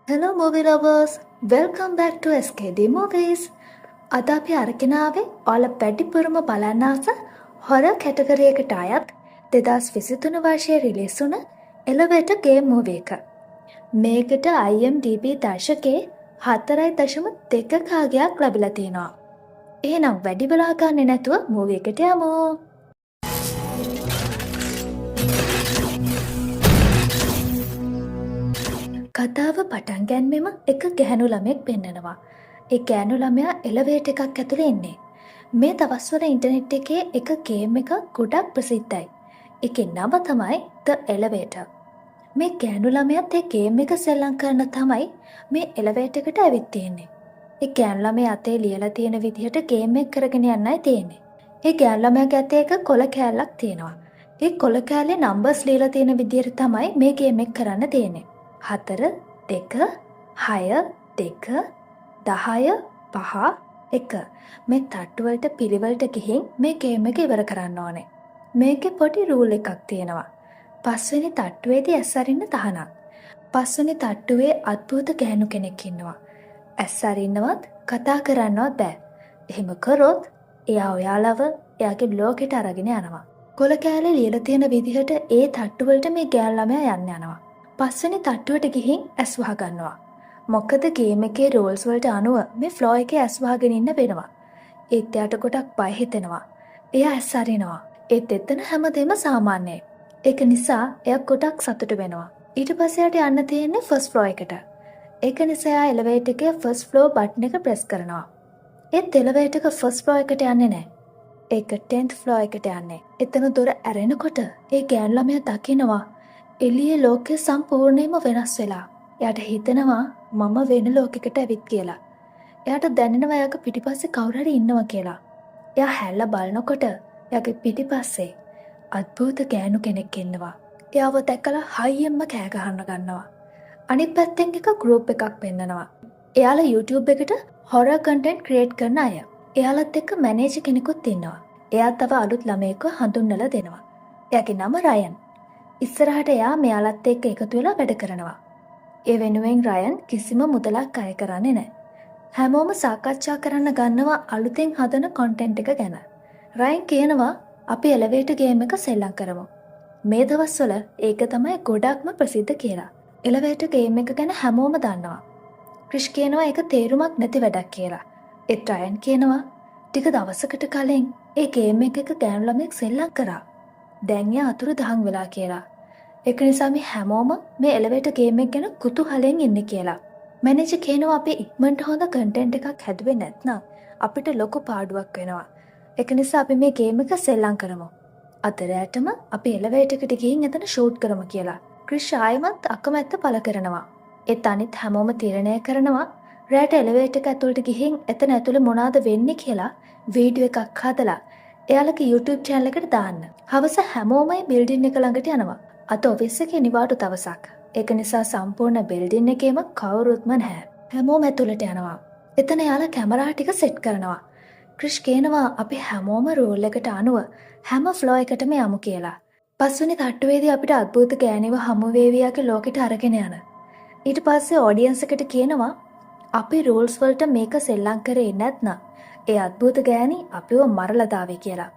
Hello movie lovers, welcome back to SKD Movies. අද අපි අරගෙන ආවේ ඔයාලා පැටිපුරම බලන්න ආස හොරර් කැටගරි එකට අයත් 2023 වර්ෂයේ රිලීස් වුණ එලෙවේටර් ගේම් මූවි එක. මේකට IMDb දශකයේ 4.2 කාගයක් ලැබිලා තියෙනවා. එහෙනම් වැඩි වෙලා ගන්නේ නැතුව මූවි එකට යමු. කතාව පටන් ගැන්මෙම එක ගැහැණු ළමෙක් පෙන්නනවා. ඒ ගැහැණු ළමයා එලවේටර් එකක් ඇතුලේ ඉන්නේ. මේ දවස්වල ඉන්ටර්නෙට් එකේ එක ගේම් එකක් ගොඩක් ප්‍රසිද්ධයි. ඒකේ නම තමයි The Elevator. මේ ගැහැණු ළමයාත් ඒ ගේම් එක සෙල්ලම් කරන තමයි මේ එලවේටර් එකට ඇවිත් තියෙන්නේ. ඒ ගැහැණු ළමයා අතේ ලියලා තියෙන විදිහට ගේම් එක කරගෙන යන්නයි තියෙන්නේ. ඒ ගැහැණු ළමයාගේ අතේ එක කොළ කෑල්ලක් තියෙනවා. ඒ කොළ කෑල්ලේ නම්බර්ස් ලියලා තියෙන විදිහට තමයි මේ ගේම් එක කරන්න තියෙන්නේ. 4 2 6 2 10 5 1 මේ තට්ටුවලට පිළිවෙලට ගිහින් මේ ගේම් එක ඉවර කරන්න ඕනේ. මේකේ පොඩි රූල් එකක් තියෙනවා. පස්වෙනි තට්ටුවේදී ඇස් අරින්න තහනම්. පස්වෙනි තට්ටුවේ අద్භූත ගැහැණු කෙනෙක් ඉන්නවා. ඇස් අරින්නවත් කතා කරන්නවත් බෑ. එහෙම කරොත් එයා ඔයාලව එයාගේ බ්ලොග් එකට අරගෙන යනවා. කොළ කෑල්ලේ ලියලා තියෙන විදිහට ඒ තට්ටුවලට මේ ගෑනු ළමයා යන්න යනවා. පස්වෙනි තට්ටුවට ගිහින් ඇස් වහගන්නවා. මොකද ගේම් එකේ රූල්ස් වලට අනුව මේ ෆ්ලෝ එකේ ඇස් වහගෙන ඉන්න වෙනවා. ඒත් එයාට ගොඩක් බය හිතෙනවා. එයා ඇස් අරිනවා. ඒත් එතන හැමදේම සාමාන්‍යයි. ඒක නිසා එයා ගොඩක් සතුටු වෙනවා. ඊට පස්සේ එයාට යන්න තියෙන්නේ ෆස්ට් ෆ්ලෝ එකට. ඒක නිසා එයා එලිවේටර් එකේ ෆස්ට් ෆ්ලෝ බටන් එක ප්‍රෙස් කරනවා. ඒත් එලිවේටර් එක ෆස්ට් ෆ්ලෝ එකට යන්නේ නැහැ. ඒක 10th ෆ්ලෝ එකට යන්නේ. එතන දොර ඇරෙනකොට ඒ ගෑනු ළමයා දකිනවා එළියේ ලෝකය සම්පූර්ණයෙන්ම වෙනස් වෙලා. එයාට හිතෙනවා මම වෙන ලෝකයකට ඇවිත් කියලා. එයාට දැනෙනවා එයාගේ පිටිපස්සේ කවුරු හරි ඉන්නවා කියලා. එයා හැල්ලා බලනකොට එයාගේ පිටිපස්සේ අద్භූත ගෑනු කෙනෙක් ඉන්නවා. එයාව දැකලා හයියෙන්ම කෑ ගහන්න ගන්නවා. අනිත් පැත්තෙන් එක ගෲප් එකක් පෙන්නනවා. එයාලා YouTube එකට හොරර් කන්ටෙන්ට් ක්‍රියේට් කරන අය. එයාලත් එක්ක මැනේජර් කෙනෙකුත් ඉන්නවා. එයා තව අලුත් ළමයෙක්ව හඳුන්වලා දෙනවා. එයාගේ නම රයන්. ඉස්සරහට එයා මෙයාලත් එක්ක එකතු වෙලා වැඩ කරනවා. ඒ වෙනුවෙන් රයන් කිසිම මුදලක් අය කරන්නේ නැහැ. හැමෝම සාකච්ඡා කරන්න ගන්නවා අලුතෙන් හදන කන්ටෙන්ට් එක ගැන. රයන් කියනවා අපි එලිවේටර් ගේම් එක සෙල්ලම් කරමු. මේ දවස්වල ඒක තමයි ගොඩක්ම ප්‍රසිද්ධ කියලා. එලිවේටර් ගේම් එක ගැන හැමෝම දන්නවා. ක්‍රිෂ් කියනවා ඒක තේරුමක් නැති වැඩක් කියලා. ඒත් රයන් කියනවා ටික දවසකට කලින් ඒ ගේම් එක ගෑනු ළමෙක් සෙල්ලම් කරා. දැන් එයා අතුරුදහන් වෙලා කියලා. ඒක නිසා මේ හැමෝම මේ එලිවේටර් ගේම් එක ගැන කුතුහලයෙන් ඉන්නේ කියලා. මැනේජර් කියනවා අපි ඉක්මනට හොඳ කන්ටෙන්ට් එකක් හැදුවේ නැත්නම් අපිට ලොකු පාඩුවක් වෙනවා. ඒක නිසා අපි මේ ගේම් එක සෙල්ලම් කරමු. අතරයටම අපි එලිවේටර් එකට ගිහින් එතන ෂූට් කරමු කියලා. ක්‍රිෂ් ආයෙමත් අකමැත්ත පළ කරනවා. ඒත් අනිත් හැමෝම තීරණය කරනවා රැට එලිවේටර් එක ඇතුළට ගිහින් එතන ඇතුළේ මොනවද වෙන්නේ කියලා වීඩියෝ එකක් හදලා එයාලගේ YouTube channel එකට දාන්න. හවස හැමෝම මේ බිල්ඩින් එක ළඟට යනවා. අත ඔෆිස් එකේ නිවාඩු දවසක්. ඒක නිසා සම්පූර්ණ බිල්ඩින් එකේම කවුරුත්ම නැහැ. හැමෝම ඇතුළට යනවා. එතන යාලා කැමරා ටික සෙට් කරනවා. ක්‍රිෂ් කියනවා අපි හැමෝම රූල් එකට අනුව හැම ෆ්ලෝ එකටම යමු කියලා. පස්වෙනි තට්ටුවේදී අපිට අద్භූත ගෑණිව හමු වේවියාගේ ලෝකෙට අරගෙන යන. ඊට පස්සේ ඔඩියන්ස් එකට කියනවා අපි රූල්ස් වලට මේක සෙල්ලම් කරේ නැත්නම් ඒ අద్භූත ගෑණි අපිව මරලා දාවේ කියලා.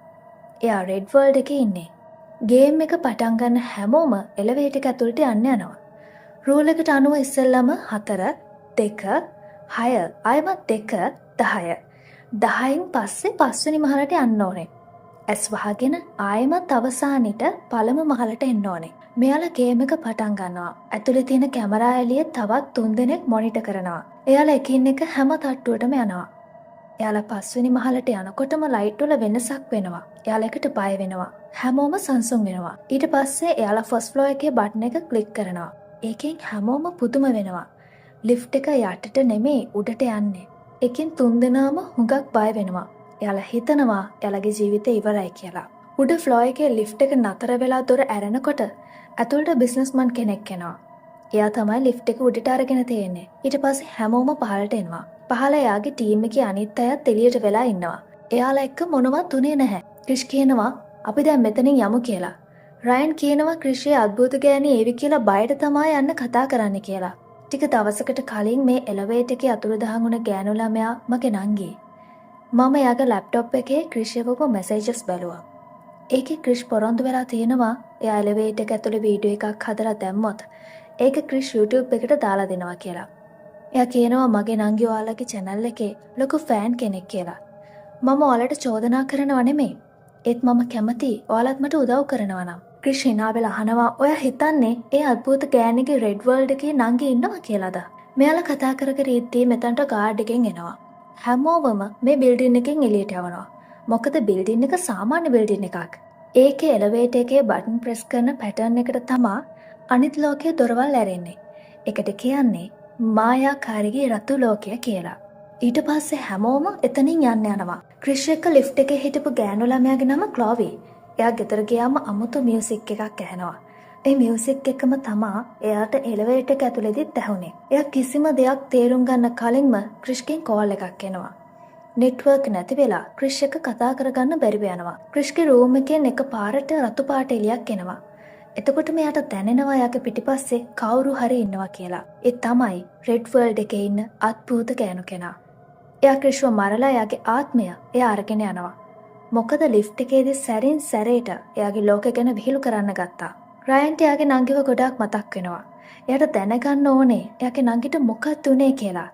එයා රෙඩ් වර්ල්ඩ් එකේ ඉන්නේ. ගේම් එක පටන් ගන්න හැමෝම එලිවේටර් එක ඇතුළට යන්න යනවා. රූල් එකට අනුව ඉස්සෙල්ලම 4 2 6 ආයෙමත් 2 10. 10න් පස්සේ පස්වෙනි මහලට යන්න ඕනේ. ඇස් වහගෙන ආයෙමත් අවසානෙට පළමු මහලට එන්න ඕනේ. මෙයාලා ගේම් එක පටන් ගන්නවා. ඇතුලේ තියෙන කැමරා එළියේ තවත් 3 දෙනෙක් මොනිටර් කරනවා. එයාලා එකින් එක හැම තට්ටුවටම යනවා. එයාලා පස්වෙනි මහලට යනකොටම ලයිට් වල වෙනසක් වෙනවා. එයාලා එකට බය වෙනවා. හැමෝම සංසුන් වෙනවා. ඊට පස්සේ එයාලා ෆස්ට් ෆ්ලෝ එකේ බටන් එක ක්ලික් කරනවා. ඒකෙන් හැමෝම පුදුම වෙනවා. ලිෆ්ට් එක යටට නෙමෙයි උඩට යන්නේ. ඒකෙන් 3 දෙනාම හුඟක් බය වෙනවා. එයාලා හිතනවා එයාලගේ ජීවිතේ ඉවරයි කියලා. උඩ ෆ්ලෝ එකේ ලිෆ්ට් එක නතර වෙලා දොර ඇරෙනකොට ඇතුළට බිස්නස්මන් කෙනෙක් එනවා. එයා තමයි ලිෆ්ට් එක උඩට අරගෙන තියෙන්නේ. ඊට පස්සේ හැමෝම පහළට එනවා. පහළ එයාගේ ටීම් එකේ අනිත් අයත් එළියට වෙලා ඉන්නවා. එයාලා එක්ක මොනවත් උනේ නැහැ. ක්‍රිෂ් කියනවා අපි දැන් මෙතනින් යමු කියලා. රයන් කියනවා ක්‍රිෂේ අద్භූත ගෑණි ඒවි කියලා බයට තමයි යන්න කතා කරන්න කියලා. ටික දවසකට කලින් මේ එලවේටර් එකේ අතුරුදහන් වුණ ගෑනු ළමයා මගේ නංගි. මම එයාගේ ලැප්ටොප් එකේ ක්‍රිෂ් යවපු මෙසේජස් බැලුවා. ඒකේ ක්‍රිෂ් පොරොන්දු වෙලා තියෙනවා එයා එලවේටර් එක ඇතුලේ වීඩියෝ එකක් හදලා දැම්මොත් ඒක ක්‍රිෂ් YouTube එකට දාලා දෙනවා කියලා. එයා කියනවා මගේ නංගි ඔයාලගේ channel එකේ ලොකු ෆෑන් කෙනෙක් කියලා. මම ඔයාලට චෝදනා කරනවා නෙමෙයි. ඒත් මම කැමතියි ඔයාලත් මට උදව් කරනවා නම්. ක්‍රිෂ් hina වෙලා අහනවා ඔයා හිතන්නේ ඒ අద్භූත ගෑණිගේ රෙඩ් වර්ල්ඩ් එකේ නංගි ඉන්නවා කියලාද? මෙයාලා කතා කර කර ඉද්දී මෙතනට ගාඩ් එකෙන් එනවා. හැමෝවම මේ බිල්ඩින් එකෙන් එළියට යවනවා. මොකද බිල්ඩින් එක සාමාන්‍ය බිල්ඩින් එකක්. ඒකේ එලවේටර් එකේ බටන් ප්‍රෙස් කරන පැටර්න් එකට තමා අනිත් ලෝකයේ දොරවල් ඇරෙන්නේ. ඒකට කියන්නේ මායාකාරී රතු ලෝකය කියලා. ඊට පස්සේ හැමෝම එතනින් යන්න යනවා. ක්‍රිෂ් එක්ක ලිෆ්ට් එකේ හිටපු ගෑනු ළමයාගේ නම ක්ලෝවි. එයා ගෙදර ගියාම අමුතු මියුසික් එකක් ඇහෙනවා. ඒ මියුසික් එකම තමා එයාට එලවේටර් එක ඇතුළේදීත් ඇහුනේ. එයා කිසිම දෙයක් තේරුම් ගන්න කලින්ම ක්‍රිෂ්ගෙන් කෝල් එකක් එනවා. නෙට්වර්ක් නැති වෙලා ක්‍රිෂ් එක කතා කරගන්න බැරිව යනවා. ක්‍රිෂ්ගේ රූම් එකෙන් එකපාරට රතු පාට එළියක් එනවා. එතකොට මෙයාට දැනෙනවා එයාගේ පිටිපස්සේ කවුරු හරි ඉන්නවා කියලා. ඒ තමයි රෙඩ් වර්ල්ඩ් එකේ ඉන්න අద్භූත ගෑනු කෙනා. එයා ක්‍රිෂ්ව මරලා එයාගේ ආත්මය එයා අරගෙන යනවා. මොකද ලිෆ්ට් එකේදී සැරින් සැරේට එයාගේ ලෝකෙ ගැන විහිළු කරන්න ගත්තා. රයන්ට එයාගේ නංගිව ගොඩාක් මතක් වෙනවා. එයාට දැනගන්න ඕනේ එයාගේ නංගිට මොකක්ද උනේ කියලා.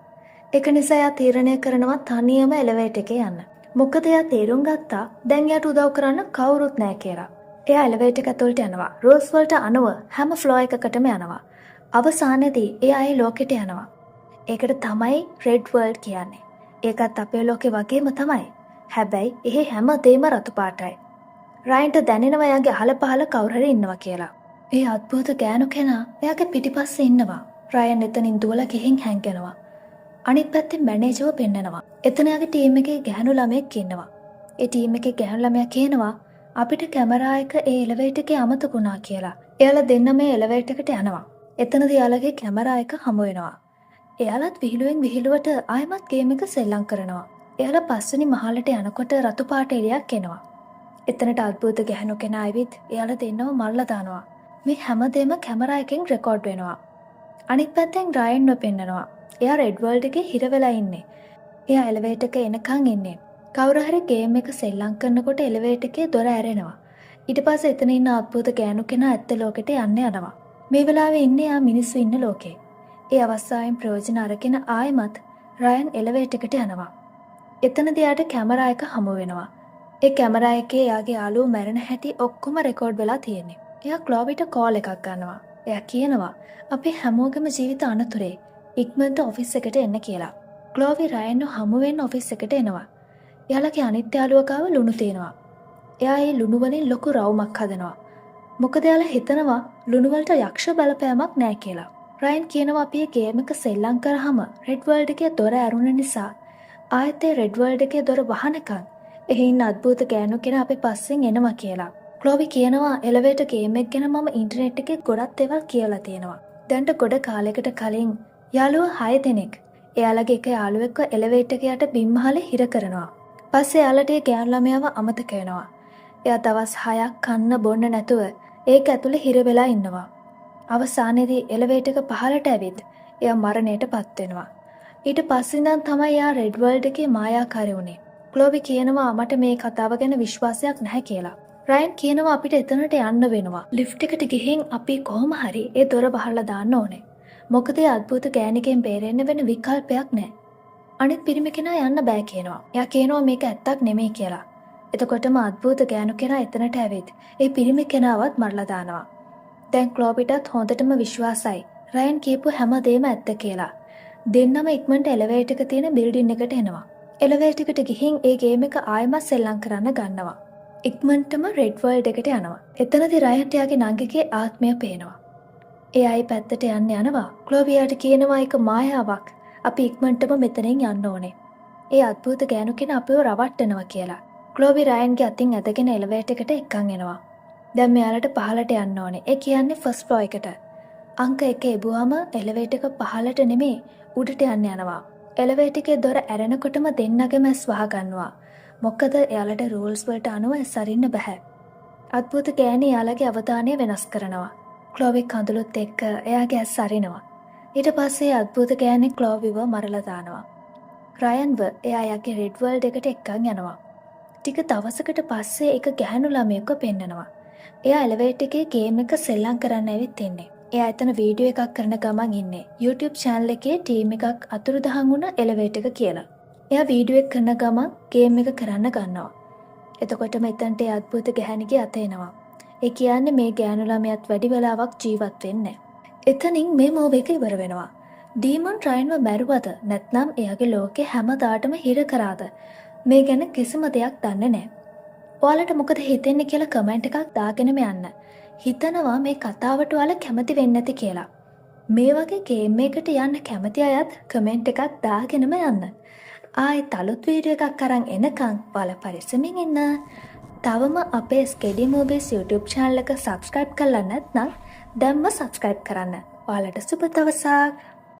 ඒක නිසා එයා තීරණය කරනවා තනියම එලවේටර් එකේ යන්න. මොකද එයා තේරුම් ගත්තා දැන් එයාට උදව් කරන්න කවුරුත් නැහැ කියලා. එයා එලවේටර් එක ඇතුළට යනවා. රූල්ස් වලට අනුව හැම ෆ්ලෝ එකකටම යනවා. අවසානයේදී එයා ඒ ලෝකෙට යනවා. ඒකට තමයි රෙඩ් වර්ල්ඩ් කියන්නේ. ඒකත් අපේ ලෝකේ වගේම තමයි. හැබැයි එහි හැම දෙයක්ම රතු පාටයි. රයන්ට දැනෙනවා එයාගේ අහල පහල කවුරු හරි ඉන්නවා කියලා. ඒ අద్භූත ගෑනු කෙනා එයාගේ පිටිපස්සේ ඉන්නවා. රයන් එතනින් දුවලා ගිහින් හැංගෙනවා. අනිත් පැත්තේ මැනේජර්ව පෙන්නනවා. එතන යාගේ ටීම් එකේ ගැහණු ළමයෙක් ඉන්නවා. ඒ ටීම් එකේ ගැහණු ළමයා කියනවා අපිට කැමරා එක ඒ එලවේටර් එකේ අමතකුණා කියලා. එයාලා දෙන්න මේ එලවේටර් එකට යනවා. එතනදී යාළගේ කැමරා එක හමු වෙනවා. එයාලත් විහිළුවෙන් විහිළුවට ආයෙමත් ගේම් එක සෙල්ලම් කරනවා. එයාලා පස්වෙනි මහලට යනකොට රතු පාට එළියක් එනවා. එතනට අద్භූත ගැහණු කෙනා ආවිත් එයාලා දෙන්නව මරලා දානවා. මේ හැමදේම කැමරා එකෙන් රෙකෝඩ් වෙනවා. අනිත් පැත්තෙන් රයන්ව පෙන්නනවා. එයා රෙඩ් වර්ල්ඩ් එකේ හිර වෙලා ඉන්නේ. එයා එලවේටර් එක එනකන් ඉන්නේ. කවුරු හරි ගේම් එක සෙල්ලම් කරනකොට එලවේටර් එකේ දොර ඇරෙනවා. ඊට පස්සේ එතන ඉන්න අద్භූත ගෑනු කෙනා ඇත්ත ලෝකෙට යන්න යනවා. මේ වෙලාවේ ඉන්නේ යා මිනිස්සු ඉන්න ලෝකේ. ඒ අවස්ථාවෙන් ප්‍රයෝජන අරගෙන ආයෙමත් රයන් එලවේටර් එකට යනවා. එතනදී යාට කැමරා එක හමු වෙනවා. ඒ කැමරා එකේ යාගේ යාළුවෝ මැරෙන හැටි ඔක්කොම රෙකෝඩ් වෙලා තියෙන්නේ. එයා ක්ලෝවිට කෝල් එකක් ගන්නවා. එයා කියනවා අපි හැමෝගෙම ජීවිත අනතුරේ ඉක්මනට ඔෆිස් එකට එන්න කියලා. ක්ලෝවි රයන්ව හමු වෙන්න ඔෆිස් එකට එනවා. එයාලගේ අනිත් යාළුවා ගාව ලුණු තියෙනවා. එයා ඒ ලුණු වලින් ලොකු රවුමක් හදනවා. මොකද එයාලා හිතනවා ලුණු වලට යක්ෂ බලපෑමක් නැහැ කියලා. රයන් කියනවා අපි මේ ගේම් එක සෙල්ලම් කරාම රෙඩ් වර්ල්ඩ් එකේ දොර ඇරුණ නිසා ආයෙත් ඒ රෙඩ් වර්ල්ඩ් එකේ දොර වහනකන් එහි ඉන්න අద్භූත ගෑනු කෙනා අපේ පස්සෙන් එනවා කියලා. ක්ලෝවි කියනවා එලවේටර් ගේම් එක ගැන මම ඉන්ටර්නෙට් එකේ ගොඩක් දේවල් කියලා තියෙනවා. දැන්ට ගොඩ කාලයකට කලින් යාළුවෝ 6 දෙනෙක් එයාලගේ එක යාළුවෙක්ව එලවේටර් එකේ යට බිම්මහලේ හිර කරනවා. පස්සේ යාළුවට ඒ ගෑනු ළමයාව අමතක වෙනවා. එයා දවස් 6ක් කන්න බොන්න නැතුව ඒක ඇතුලේ හිර වෙලා ඉන්නවා. අවසානයේදී එලවේටර් එක පහළට ඇවිත් එයා මරණයටපත් වෙනවා. ඊට පස්සේ ඉඳන් තමයි එයා රෙඩ් වර්ල්ඩ් එකේ මායාකාරී වුනේ. ක්ලෝවි කියනවා මට මේ කතාව ගැන විශ්වාසයක් නැහැ කියලා. රයන් කියනවා අපිට එතනට යන්න වෙනවා. ලිෆ්ට් එකට ගිහින් අපි කොහොම හරි ඒ දොර වහලා දාන්න ඕනේ. මොකද ඒ අద్භූත ගෑණිකෙන් බේරෙන්න වෙන විකල්පයක් නැහැ. අනිත් පිරිමි කෙනා යන්න බෑ කියනවා. එයා කියනවා මේක ඇත්තක් නෙමෙයි කියලා. එතකොටම අద్භූත ගෑනු කෙනා එතනට ඇවිත් ඒ පිරිමි කෙනාවත් මරලා දානවා. දැන් ක්ලෝවිටත් හොඳටම විශ්වාසයි රයන් කියපු හැම දෙයක්ම ඇත්ත කියලා. දෙන්නම ඉක්මනට එලවේටර් එක තියෙන බිල්ඩින් එකට එනවා. එලවේටර් එකට ගිහින් ඒ ගේම් එක ආයෙමත් සෙල්ලම් කරන්න ගන්නවා. ඉක්මනටම රෙඩ් වර්ල්ඩ් එකට යනවා. එතනදී රයන්ට යාගේ නංගිගේ ආත්මය පේනවා. එයායි පැත්තට යනවා. ක්ලෝවියාට කියනවා ඒක මායාවක්. අපි ඉක්මනටම මෙතනින් යන්න ඕනේ. ඒ අద్භූත ගෑනු කෙනා අපිව රවට්ටනවා කියලා. ක්ලෝවි රයන්ගේ අතින් ඇදගෙන එලවේටර් එකට එක්කන් එනවා. දැන් මෙයාලට පහළට යන්න ඕනේ. ඒ කියන්නේ ෆස්ට් ෆ්ලෝර් එකට. අංක 1 එබුවාම එලවේටර් එක පහළට නෙමෙයි උඩට යනවා. එලවේටර් එකේ දොර ඇරෙනකොටම දෙන්නගෙම ඇස් වහගන්නවා. මොකද එයාලට රූල්ස් වලට අනුව ඇස් අරින්න බෑ. අද්භූත ගෑණි එයාලගේ අවධානය වෙනස් කරනවා. ක්ලෝවි කඳුළුත් එක්ක එයාගේ ඇස් අරිනවා. ඊට පස්සේ අද්භූත ගෑණි ක්ලෝවිව මරලා දානවා. රයන්ව එයා යගේ රෙඩ් වර්ල්ඩ් එකට එක්කන් යනවා. ටික දවසකට පස්සේ එක ගැහැණු ළමයෙක්ව පෙන්නනවා. එයා එලවේටර් එකේ ගේම් එක සෙල්ලම් කරන්න ඇවිත් ඉන්නේ. එයා එතන වීඩියෝ එකක් කරන ගමන් ඉන්නේ. YouTube channel එකේ ටීම් එකක් අතුරුදහන් වුණ එලවේටර් එක කියලා. එයා වීඩියෝ එක කරන ගමන් ගේම් එක කරන්න ගන්නවා. එතකොට මෙතනට ඒ අද්භූත ගැහැණිගේ අත එනවා. ඒ කියන්නේ මේ ගෑනු ළමයාත් වැඩි වෙලාවක් ජීවත් වෙන්නේ. එතනින් මේ මූවී එක ඉවර වෙනවා. ඩීමන් රයන්ව මැරුවද නැත්නම් එයාගේ ලෝකේ හැමදාටම හිර කරාද මේ ගැන කිසිම දෙයක් දන්නේ නැහැ. ඔයාලට මොකද හිතෙන්නේ කියලා කමෙන්ට් එකක් දාගෙනම යන්න. හිතනවා මේ කතාවට ඔයාලා කැමති වෙන්නේ නැති කියලා. මේ වගේ ගේම් එකකට යන්න කැමති අයත් කමෙන්ට් එකක් දාගෙනම යන්න. ආයෙත් අලුත් වීඩියෝ එකක් අරන් එනකන් ඔයාලා පරිස්සමින් ඉන්න. තවම අපේ ස්කෙඩි මූවීස් YouTube channel එක subscribe කරලා නැත්නම් දැන්ම subscribe කරන්න. ඔයාලට සුබ දවසක්.